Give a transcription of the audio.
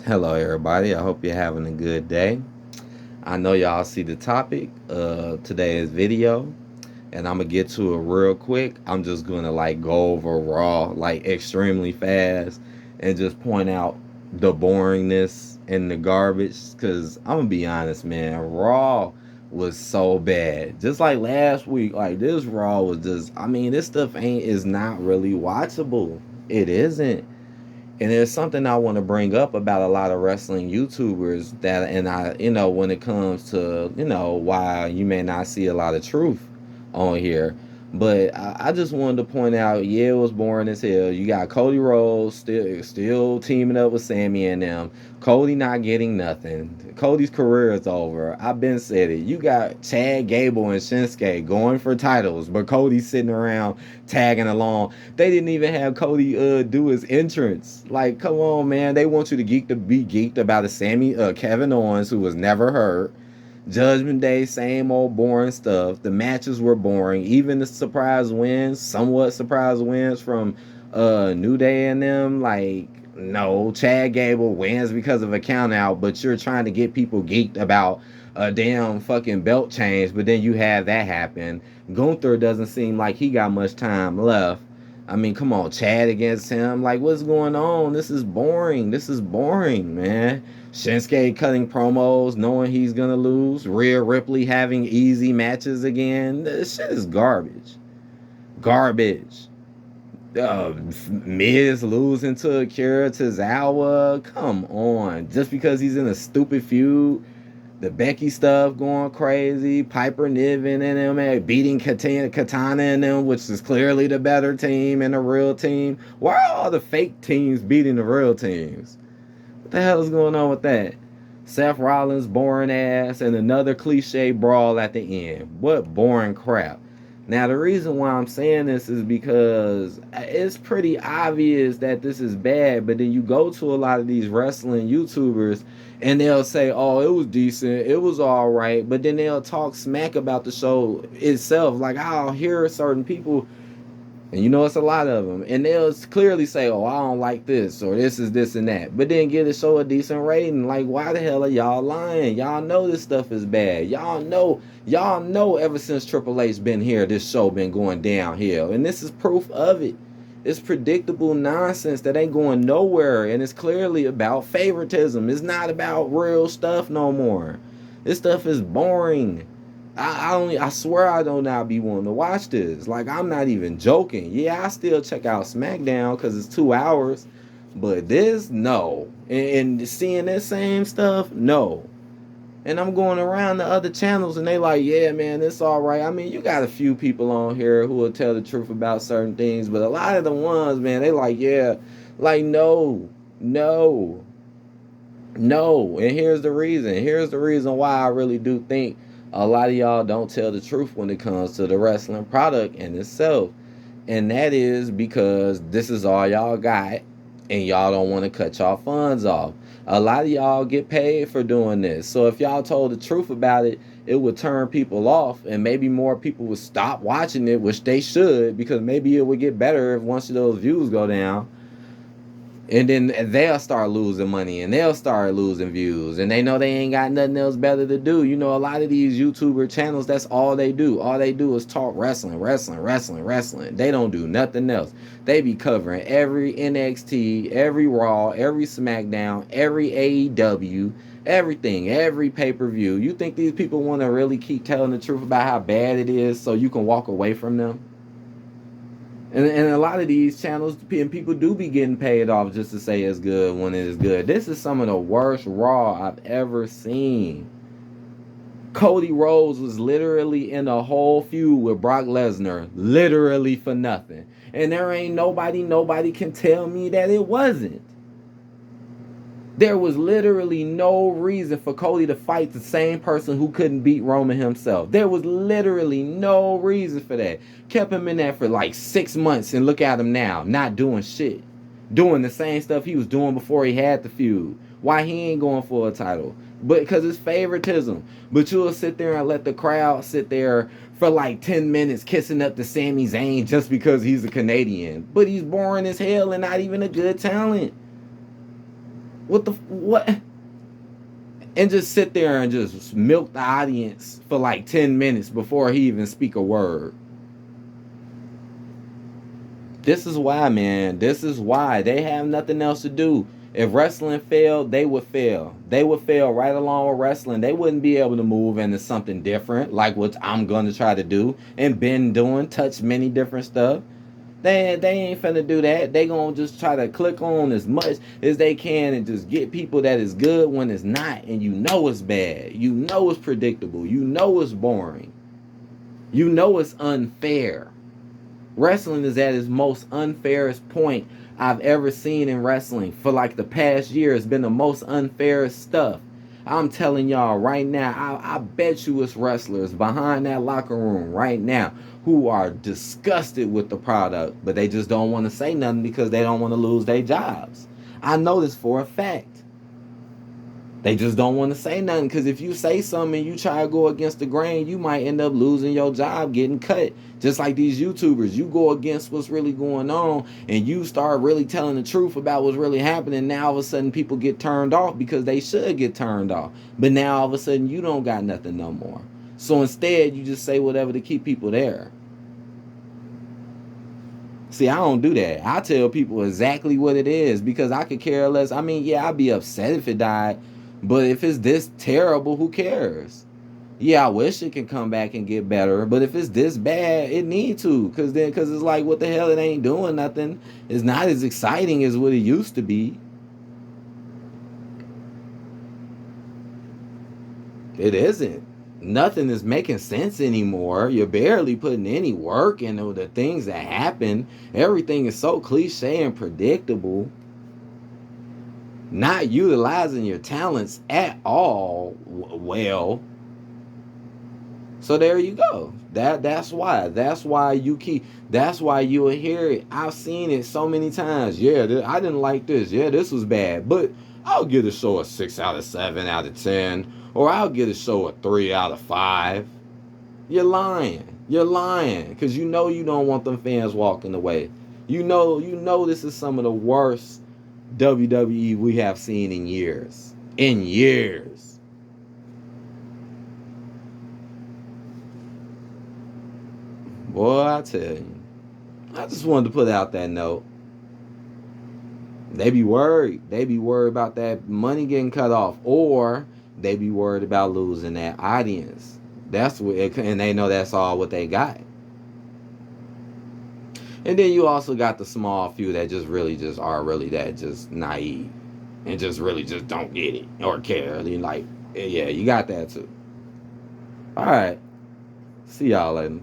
Hello, everybody. I hope you're having a good day. I know y'all see the topic of today's video, and I'm gonna get to it real quick. I'm just gonna go over Raw extremely fast and just point out the boringness and the garbage. Cause I'm gonna be honest, man, Raw was so bad. Just like last week, this Raw was just. I mean, this stuff ain't is not really watchable. It isn't. And there's something I want to bring up about a lot of wrestling YouTubers that, and when it comes to, why you may not see a lot of truth on here. But I just wanted to point out, yeah, it was boring as hell. You got Cody Rhodes still teaming up with Sammy and them. Cody not getting nothing. Cody's career is over. I've been said it. You got Chad Gable and Shinsuke going for titles, but Cody's sitting around tagging along. They didn't even have Cody do his entrance. Like, come on, man. They want you to be geeked about a Kevin Owens who was never hurt. Judgment Day, same old boring stuff. The matches were boring. Even the somewhat surprise wins from New Day and them. Like, no, Chad Gable wins because of a count out, but you're trying to get people geeked about a damn fucking belt change, but then you have that happen. Gunther doesn't seem like he got much time left. I mean, come on, Chad against him. Like, what's going on? This is boring. This is boring, man. Shinsuke cutting promos, knowing he's gonna lose. Rhea Ripley having easy matches again. This shit is garbage. Garbage. Uh, Miz losing to Akira Tozawa. Come on. Just because he's in a stupid feud. The Becky stuff going crazy. Piper Niven and them beating Katana and them, which is clearly the better team and the real team. Why are all the fake teams beating the real teams? What the hell is going on with that? Seth Rollins, boring ass, and another cliche brawl at the end. What boring crap. Now, the reason why I'm saying this is because it's pretty obvious that this is bad, but then you go to a lot of these wrestling YouTubers and they'll say, oh, it was decent, it was all right, but then they'll talk smack about the show itself. Like, I'll hear certain people, and it's a lot of them, and they'll clearly say, oh, I don't like this, or this is this and that, but then give the show a decent rating. Like, why the hell are y'all lying? Y'all know this stuff is bad. Y'all know ever since Triple H been here, this show been going downhill, and this is proof of it. It's predictable nonsense that ain't going nowhere, and it's clearly about favoritism. It's not about real stuff no more. This stuff is boring. I swear I do not be wanting to watch this. Like, I'm not even joking. Yeah, I still check out SmackDown because it's 2 hours, but this, no. And seeing this same stuff, no. And I'm going around the other channels and they like, yeah, man, it's all right. I mean, you got a few people on here who will tell the truth about certain things, but a lot of the ones, man, they like, yeah, like, no, no, no. And here's the reason. Here's the reason why I really do think a lot of y'all don't tell the truth when it comes to the wrestling product in itself. And that is because this is all y'all got and y'all don't want to cut y'all funds off. A lot of y'all get paid for doing this. So if y'all told the truth about it, it would turn people off and maybe more people would stop watching it, which they should, because maybe it would get better if once those views go down. And then they'll start losing money and they'll start losing views. And they know they ain't got nothing else better to do. A lot of these YouTuber channels, that's all they do. All they do is talk wrestling, wrestling, wrestling, wrestling. They don't do nothing else. They be covering every NXT, every Raw, every SmackDown, every AEW, everything, every pay-per-view. You think these people want to really keep telling the truth about how bad it is so you can walk away from them? And a lot of these channels and people do be getting paid off just to say it's good when it is good. This is some of the worst Raw I've ever seen. Cody Rhodes was literally in a whole feud with Brock Lesnar, literally for nothing. And there ain't nobody can tell me that it wasn't. There was literally no reason for Cody to fight the same person who couldn't beat Roman himself. There was literally no reason for that. Kept him in there for like 6 months and look at him now, not doing shit. Doing the same stuff he was doing before he had the feud. Why he ain't going for a title? But because it's favoritism. But you'll sit there and let the crowd sit there for like 10 minutes kissing up to Sami Zayn just because he's a Canadian. But he's boring as hell and not even a good talent. What? And just sit there and just milk the audience for like 10 minutes before he even speak a word. This is why, man. This is why they have nothing else to do. If wrestling failed, they would fail. They would fail right along with wrestling. They wouldn't be able to move into something different, like what I'm going to try to do and been doing, touch many different stuff. They ain't finna do that. They gonna just try to click on as much as they can and just get people that is good when it's not. And you know it's bad. You know it's predictable. You know it's boring. You know it's unfair. Wrestling is at its most unfairest point I've ever seen in wrestling. For like the past year, it's been the most unfairest stuff. I'm telling y'all right now, I bet you it's wrestlers behind that locker room right now who are disgusted with the product, but they just don't want to say nothing because they don't want to lose their jobs. I know this for a fact. They just don't want to say nothing because if you say something and you try to go against the grain, you might end up losing your job, getting cut. Just like these YouTubers, you go against what's really going on and you start really telling the truth about what's really happening. Now all of a sudden people get turned off because they should get turned off. But now all of a sudden you don't got nothing no more. So instead you just say whatever to keep people there. See, I don't do that. I tell people exactly what it is because I could care less. I mean, yeah, I'd be upset if it died. But if it's this terrible, who cares? Yeah, I wish it can come back and get better. But if it's this bad, it need to. Because it's like, what the hell? It ain't doing nothing. It's not as exciting as what it used to be. It isn't. Nothing is making sense anymore. You're barely putting any work into the things that happen. Everything is so cliche and predictable. Not utilizing your talents at all well. So there you go. That's why you will hear it. I've seen it so many times. Yeah, I didn't like this. Yeah, this was bad, but I'll give the show a 6 out of 7 out of 10, or I'll give the show a 3 out of 5. You're lying because you know you don't want them fans walking away. You know this is some of the worst WWE we have seen in years. Boy, I tell you. I just wanted to put out that note. They be worried. They be worried about that money getting cut off, or they be worried about losing that audience. That's what and they know that's all what they got. And then you also got the small few that just are really that just naive and just really just don't get it or care. I mean, like, yeah, you got that too. All right. See y'all later.